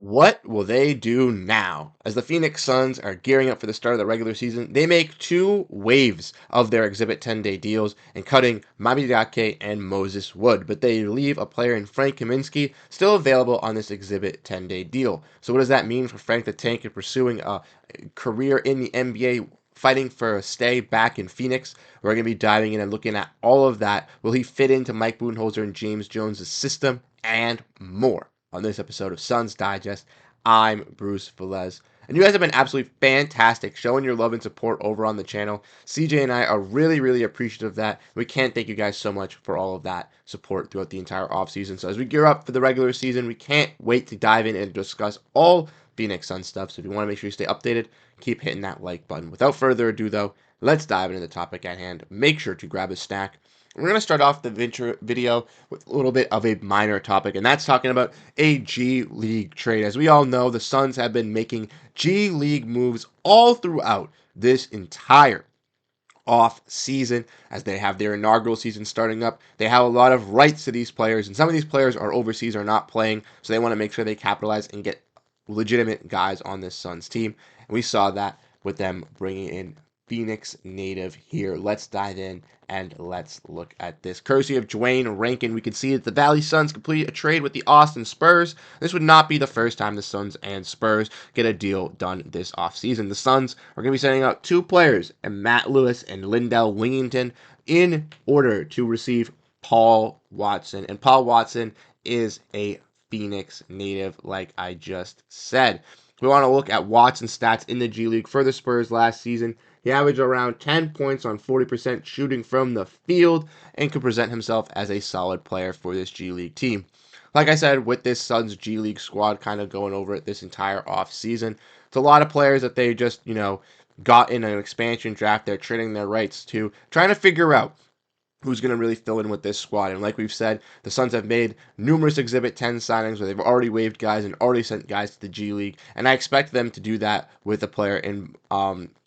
What will they do now? As the Phoenix Suns are gearing up for the start of the regular season, they make two waves of their Exhibit 10-day deals and cutting Mami Diake and Moses Wood, but they leave a player in Frank Kaminsky still available on this Exhibit 10-day deal. So what does that mean for Frank the Tank in pursuing a career in the NBA, fighting for a stay back in Phoenix? We're going to be diving in and looking at all of that. Will he fit into Mike Budenholzer and James Jones' system and more? On this episode of Suns Digest, I'm Bruce Velez. And you guys have been absolutely fantastic showing your love and support over on the channel. CJ and I are really appreciative of that. We can't thank you guys so much for all of that support throughout the entire offseason. So as we gear up for the regular season, we can't wait to dive in and discuss all Phoenix Suns stuff. So if you want to make sure you stay updated, keep hitting that like button. Without further ado, though, let's dive into the topic at hand. Make sure to grab a snack. We're going to start off the video with a little bit of a minor topic, and that's talking about a G League trade. As we all know, the Suns have been making G League moves all throughout this entire off season as they have their inaugural season starting up. They have a lot of rights to these players, and some of these players are overseas or not playing, so they want to make sure they capitalize and get legitimate guys on this Suns team. And we saw that with them bringing in Phoenix native here. Let's dive in and let's look at this. Courtesy of Dwayne Rankin, we can see that the Valley Suns complete a trade with the Austin Spurs. This would not be the first time the Suns and Spurs get a deal done this offseason. The Suns are going to be sending out two players, and Matt Lewis and Lindell Wingington, in order to receive Paul Watson. And Paul Watson is a Phoenix native, like I just said. We want to look at Watson's stats in the G League for the Spurs last season. He averaged around 10 points on 40% shooting from the field and could present himself as a solid player for this G League team. Like I said, with this Suns G League squad kind of going over it this entire off season, it's a lot of players that they just, got in an expansion draft. They're trading their rights to, trying to figure out who's going to really fill in with this squad. And like we've said, the Suns have made numerous Exhibit 10 signings where they've already waived guys and already sent guys to the G League. And I expect them to do that with a player in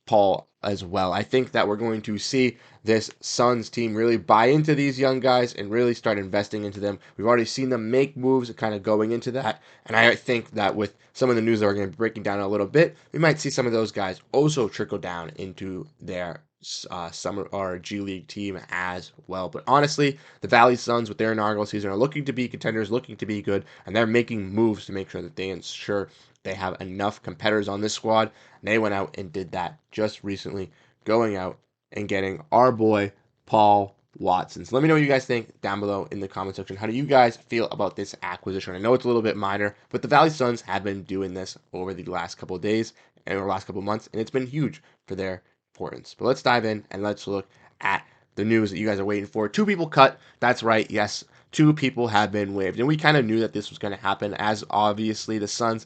Paul as well. I think that we're going to see this Suns team really buy into these young guys and really start investing into them. We've already seen them make moves kind of going into that. And I think that with some of the news that we're going to be breaking down a little bit, we might see some of those guys also trickle down into their summer or G League team as well. But honestly, the Valley Suns with their inaugural season are looking to be contenders, looking to be good, and they're making moves to make sure that they ensure they have enough competitors on this squad. And they went out and did that just recently, going out and getting our boy Paul Watson. So let me know what you guys think down below in the comment section. How do you guys feel about this acquisition? I know it's a little bit minor, but the Valley Suns have been doing this over the last couple of days and the last couple of months, and it's been huge for their importance. But let's dive in and let's look at the news that you guys are waiting for. Two people cut. That's right. Yes, two people have been waived. And we kind of knew that this was going to happen, as obviously the Suns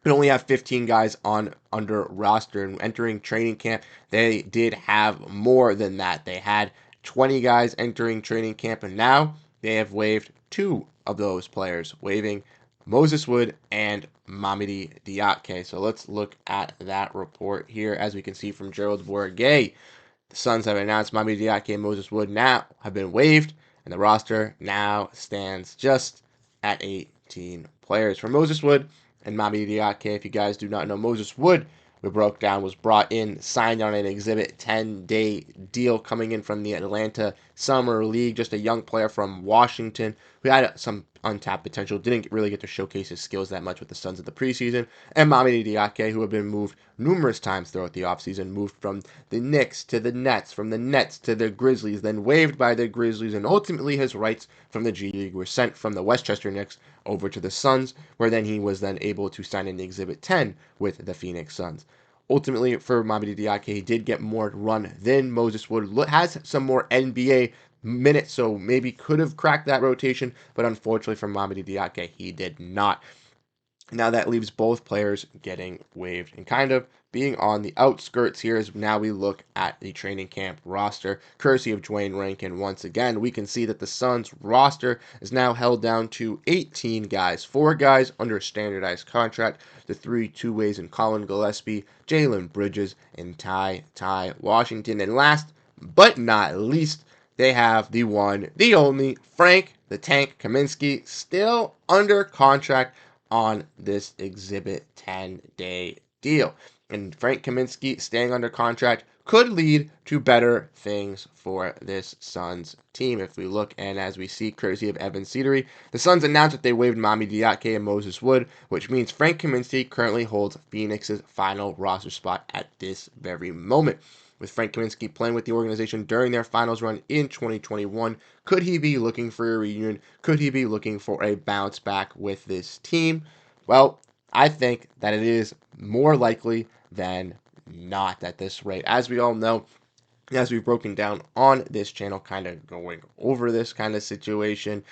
could only have 15 guys on under roster, and entering training camp, they did have more than that. They had 20 guys entering training camp, and now they have waived two of those players, waiving Moses Wood and Mamadi Diakite. So let's look at that report here. As we can see from Gerald Bourguet, the Suns have announced Mamadi Diakite and Moses Wood now have been waived, and the roster now stands just at 18 players. For Moses Wood and Mamadi Diakite, if you guys do not know, Moses Wood, we broke down, was brought in, signed on an Exhibit 10-day deal coming in from the Atlanta Summer League, just a young player from Washington who had some untapped potential, didn't really get to showcase his skills that much with the Suns in the preseason, and Mamadi Diakite, who had been moved numerous times throughout the offseason, moved from the Knicks to the Nets, from the Nets to the Grizzlies, then waived by the Grizzlies, and ultimately his rights from the G League were sent from the Westchester Knicks over to the Suns, where then he was then able to sign in the Exhibit 10 with the Phoenix Suns. Ultimately, for Mamadi Diakite, he did get more run than Moses Wood, has some more NBA minutes, so maybe could have cracked that rotation, but unfortunately for Mamadi Diakite, he did not. Now that leaves both players getting waived and kind of being on the outskirts here as now we look at the training camp roster, courtesy of Dwayne Rankin. Once again, we can see that the Suns roster is now held down to 18 guys, 4 guys under a standardized contract, the 3 two-ways in Colin Gillespie, Jalen Bridges, and Ty Washington. And last but not least, they have the one, the only, Frank the Tank Kaminsky, still under contract on this Exhibit 10-day deal. And Frank Kaminsky staying under contract could lead to better things for this Suns team. If we look, and as we see, courtesy of Evan Cedery, the Suns announced that they waived Mami Diakite and Moses Wood, which means Frank Kaminsky currently holds Phoenix's final roster spot at this very moment. With Frank Kaminsky playing with the organization during their finals run in 2021, could he be looking for a reunion? Could he be looking for a bounce back with this team? Well, I think that it is more likely than not at this rate. As we all know, as we've broken down on this channel, kind of going over this kind of situation,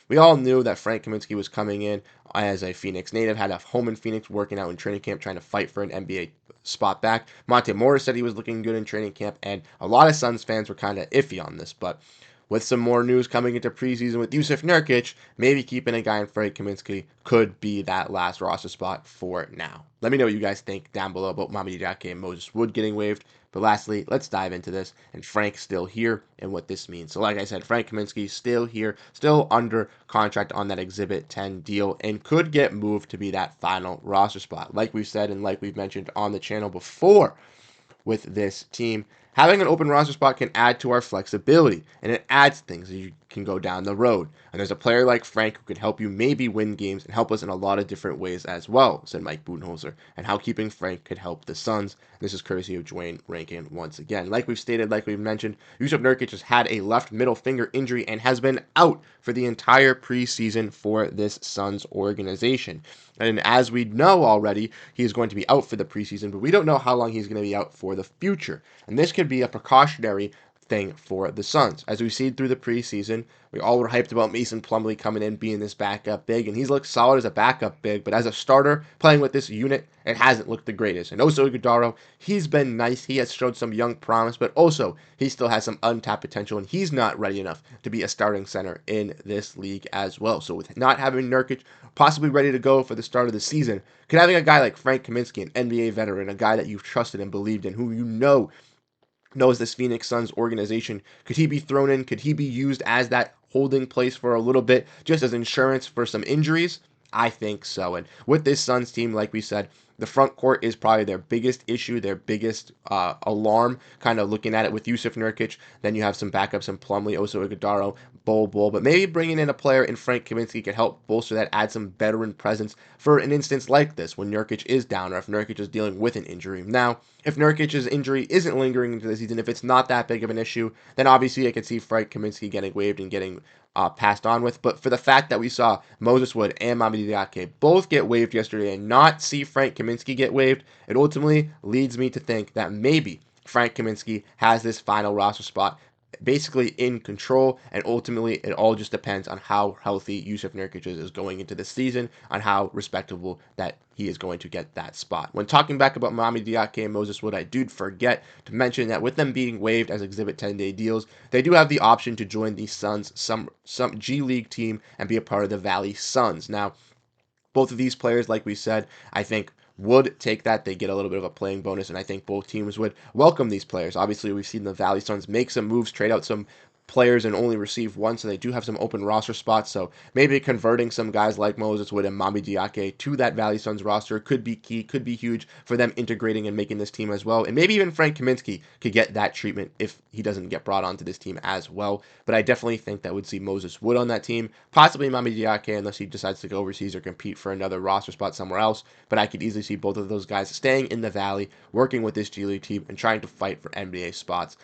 we all knew that Frank Kaminsky was coming in as a Phoenix native, had a home in Phoenix, working out in training camp, trying to fight for an NBA spot back. Monte Morris said he was looking good in training camp, and a lot of Suns fans were kind of iffy on this, but with some more news coming into preseason with Jusuf Nurkic, maybe keeping a guy in Frank Kaminsky could be that last roster spot for now. Let me know what you guys think down below about Mamadi Diakite and Moses Wood getting waived. But lastly, let's dive into this, and Frank's still here and what this means. So like I said, Frank Kaminsky still here, still under contract on that Exhibit 10 deal, and could get moved to be that final roster spot. Like we've said and like we've mentioned on the channel before, with this team, having an open roster spot can add to our flexibility, and it adds things that you can go down the road. And there's a player like Frank who could help you maybe win games and help us in a lot of different ways as well, said Mike Budenholzer, and how keeping Frank could help the Suns. This is courtesy of Dwayne Rankin once again. Like we've stated, like we've mentioned, Jusuf Nurkic has had a left middle finger injury and has been out for the entire preseason for this Suns organization. And as we know already, he is going to be out for the preseason, but we don't know how long he's going to be out for the future. And this could be a precautionary thing for the Suns. As we've seen through the preseason, we all were hyped about Mason Plumlee coming in, being this backup big, and he's looked solid as a backup big, but as a starter, playing with this unit, it hasn't looked the greatest. And also Iguodala, he's been nice. He has showed some young promise, but also he still has some untapped potential, and he's not ready enough to be a starting center in this league as well. So with not having Nurkic possibly ready to go for the start of the season, could having a guy like Frank Kaminsky, an NBA veteran, a guy that you've trusted and believed in, who you know knows this Phoenix Suns organization, could he be thrown in? Could he be used as that holding place for a little bit, just as insurance for some injuries? I think so. And with this Suns team, like we said, the front court is probably their biggest issue, their biggest alarm, kind of looking at it with Jusuf Nurkic. Then you have some backups in Plumlee, Oso Iguodala, Bol. But maybe bringing in a player in Frank Kaminsky could help bolster that, add some veteran presence for an instance like this when Nurkic is down or if Nurkic is dealing with an injury. Now, if Nurkic's injury isn't lingering into the season, if it's not that big of an issue, then obviously I could see Frank Kaminsky getting waived and getting passed on with. But for the fact that we saw Moses Wood and Mamadi Diakite both get waived yesterday and not see Frank Kaminsky get waived, it ultimately leads me to think that maybe Frank Kaminsky has this final roster spot basically in control, and ultimately it all just depends on how healthy Jusuf Nurkic is going into the season, on how respectable that he is going to get that spot. When talking back about Mamadi Diakite and Moses Wood, I do forget to mention that with them being waived as Exhibit 10-day deals, they do have the option to join the Suns, some G League team, and be a part of the Valley Suns. Now, both of these players, like we said, I think would take that. They get a little bit of a playing bonus, and I think both teams would welcome these players. Obviously, we've seen the Valley Suns make some moves, trade out some players and only receive one, so they do have some open roster spots. So maybe converting some guys like Moses Wood and Mamadi Diakite to that Valley Suns roster could be key, could be huge for them integrating and making this team as well. And maybe even Frank Kaminsky could get that treatment if he doesn't get brought onto this team as well. But I definitely think that would see Moses Wood on that team, possibly Mamadi Diakite unless he decides to go overseas or compete for another roster spot somewhere else. But I could easily see both of those guys staying in the Valley, working with this G League team, and trying to fight for NBA spots.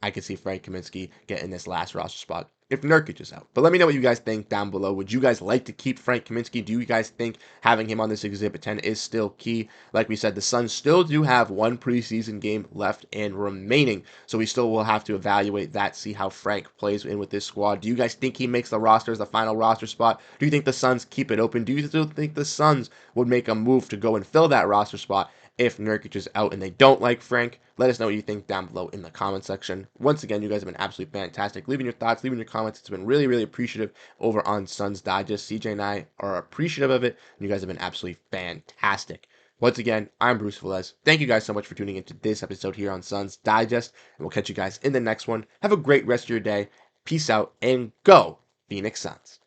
I could see Frank Kaminsky getting this last roster spot if Nurkic is out. But let me know what you guys think down below. Would you guys like to keep Frank Kaminsky? Do you guys think having him on this Exhibit 10 is still key? Like we said, the Suns still do have one preseason game left and remaining, so we still will have to evaluate that, see how Frank plays in with this squad. Do you guys think he makes the roster as the final roster spot? Do you think the Suns keep it open? Do you still think the Suns would make a move to go and fill that roster spot if Nurkic is out and they don't like Frank? Let us know what you think down below in the comment section. Once again, you guys have been absolutely fantastic. Leaving your thoughts, leaving your comments. It's been really, really appreciative over on Suns Digest. CJ and I are appreciative of it, and you guys have been absolutely fantastic. Once again, I'm Bruce Velez. Thank you guys so much for tuning into this episode here on Suns Digest, and we'll catch you guys in the next one. Have a great rest of your day. Peace out, and go Phoenix Suns.